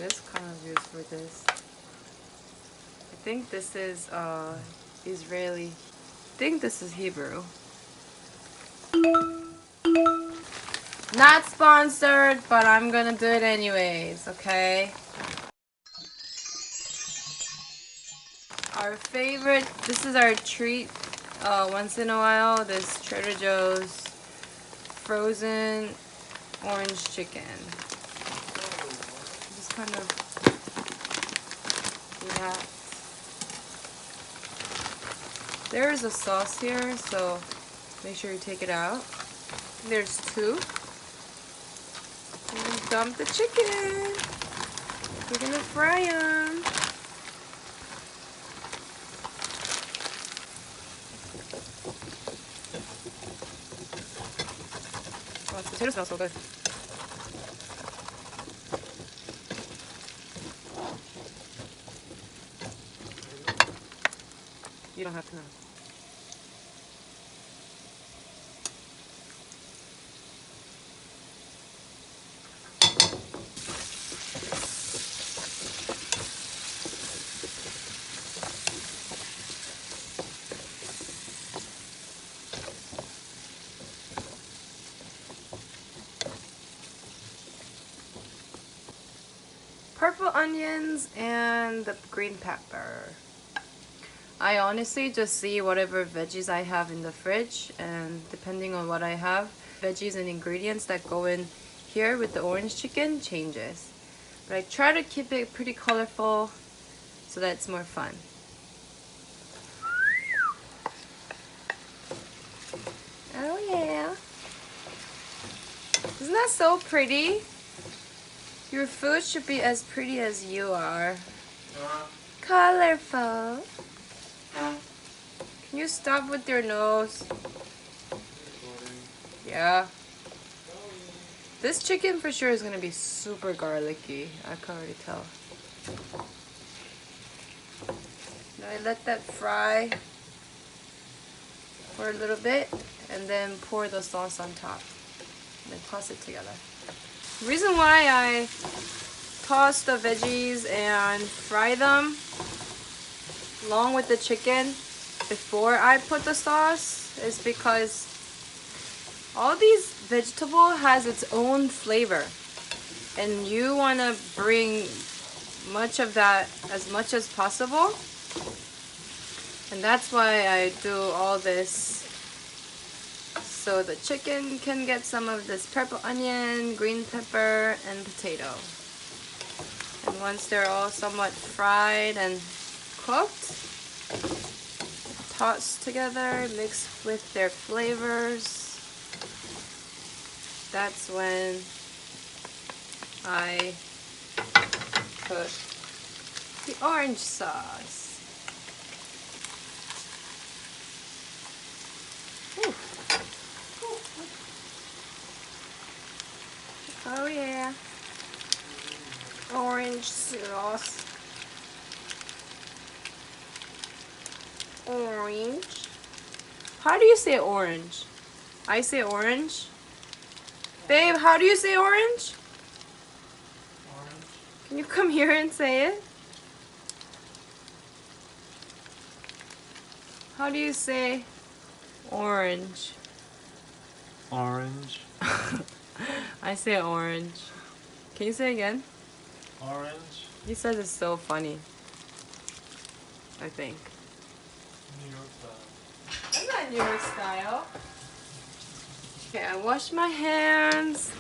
this kind of use for this. I think this is Israeli. I think this is Hebrew. Not sponsored, but I'm gonna do it anyways, okay? Our favorite, this is our treat once in a while, this Trader Joe's frozen orange chicken. Just kind of do that. There is a sauce here, so make sure you take it out. There's two. And then dump the chicken. We're gonna fry them. Oh, the potato smells so good. You don't have to know. Purple onions and the green pepper. I honestly just see whatever veggies I have in the fridge, and depending on what I have, veggies and ingredients that go in here with the orange chicken changes. But I try to keep it pretty colorful so that it's more fun. Oh yeah. Isn't that so pretty? Your food should be as pretty as you are. Colorful. Can you stop with your nose? Yeah. This chicken for sure is gonna be super garlicky. I can already tell. Now I let that fry for a little bit and then pour the sauce on top. And then toss it together. The reason why I toss the veggies and fry them along with the chicken before I put the sauce is because all these vegetable has its own flavor, and you want to bring much of that as much as possible, and that's why I do all this, so the chicken can get some of this purple onion, green pepper, and potato. And once they're all somewhat fried and cooked, tossed together, mixed with their flavors, that's when I put the orange sauce. Ooh. Oh yeah, orange sauce. Orange. How do you say orange? I say orange. Babe, how do you say orange? Orange. Can you come here and say it? How do you say orange? Orange. I say orange. Can you say it again? Orange. He says it's so funny. I think. New York style. That's not New York style. Okay, I wash my hands.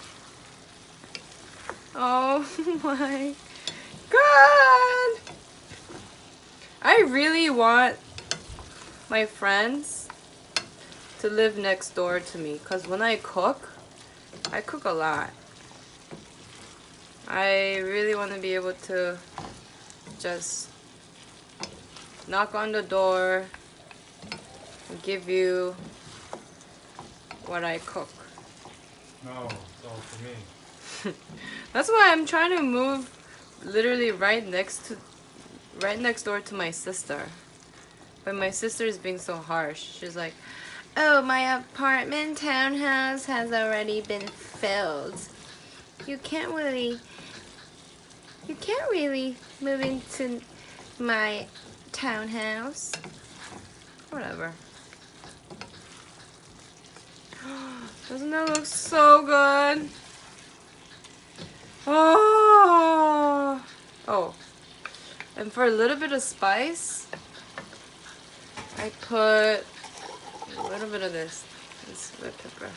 Oh my god! I really want my friends to live next door to me, because when I cook a lot. I really want to be able to just knock on the door and give you what I cook. No, it's all for me. That's why I'm trying to move literally right next door to my sister. But my sister is being so harsh. She's like, oh, my apartment townhouse has already been filled. You You can't really move into my townhouse. Whatever. Doesn't that look so good? Oh. Oh. And for a little bit of spice, I put a little bit of this red pepper.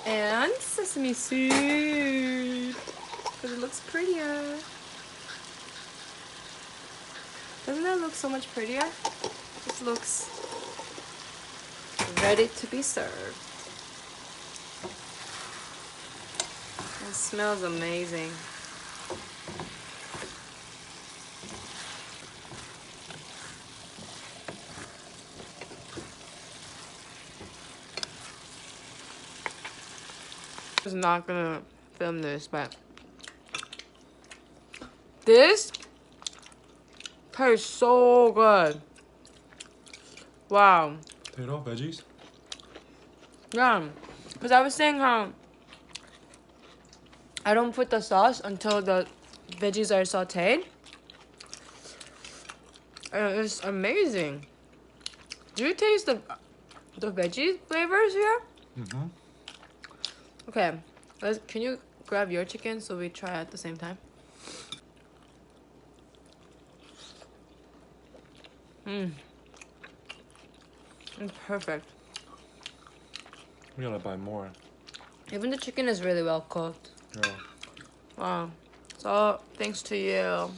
And sesame seed, because it looks prettier. Doesn't that look so much prettier? This looks ready to be served. It smells amazing. I was not gonna film this, but this tastes so good. Wow. Potato, veggies? Yeah, because I was saying how I don't put the sauce until the veggies are sauteed. And it's amazing. Do you taste the veggie flavors here? Mm-hmm. Okay, can you grab your chicken so we try at the same time? It's perfect. We gotta buy more. Even the chicken is really well cooked. Yeah. Wow. It's all thanks to you.